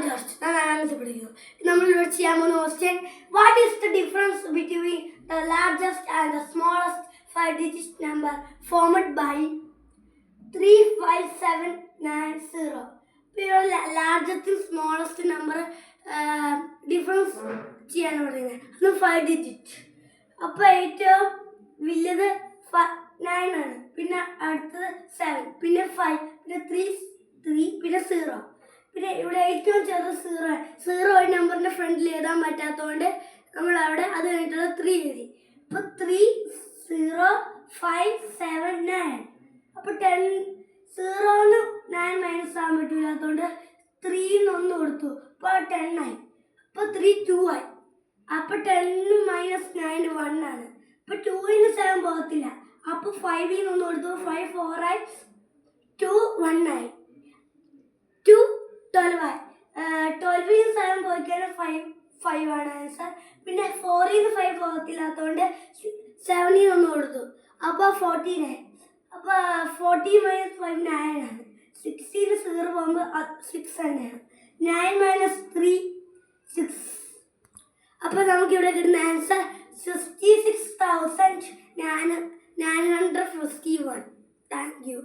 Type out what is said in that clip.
largest. What is the difference between the largest and the smallest 5-digit number formed by 35790? Largest and smallest number difference 5 digit. അപ്പോൾ ഏറ്റവും വലുത് 9 ആണ്, പിന്നെ അടുത്തത് 7, പിന്നെ 5, പിന്നെ 3, പിന്നെ 0. പിന്നെ ഇവിടെ ഏറ്റവും ചെറുത് 0 ഈ നമ്പറിന്റെ ഫ്രണ്ടിൽ എഴുതാൻ പറ്റാത്തതുകൊണ്ട് നമ്മൾ അവിടെ അത് കഴിഞ്ഞിട്ടുള്ള 3 എഴുതി. അപ്പോൾ 30579. അപ്പോൾ 0ന്ന് 9 മൈനസ് ആകാൻ പറ്റില്ലാത്തതുകൊണ്ട് 3 1 കൊടുത്തു. അപ്പോൾ 10 ആയി. അപ്പോൾ 3 2 ആയി. അപ്പോൾ 10 മൈനസ് 9 1 ആണ്. അപ്പോൾ 2ന് 7 പോകത്തില്ല. അപ്പോൾ 5ൽ 1 കൊടുത്തു. 5 4 ആയി. 2 1 ആയി. 2 12 ആയി. 12ൽ 7 പോയിക്കഴിഞ്ഞാൽ 5 ആണ് ആൻസർ. പിന്നെ 4ൽ 5 പോകത്തില്ലാത്തതുകൊണ്ട് 7ൽ 1 കൊടുത്തു. അപ്പോൾ 14 ആയി. അപ്പോൾ 14 മൈനസ് 5 9 ആണ്. 6ൽ 0 പോകുമ്പോൾ 6 തന്നെയാണ്. 9 മൈനസ് 3 6. അപ്പോൾ നമുക്കിവിടെ കിട്ടുന്ന ആൻസർ 66,951. Thank you.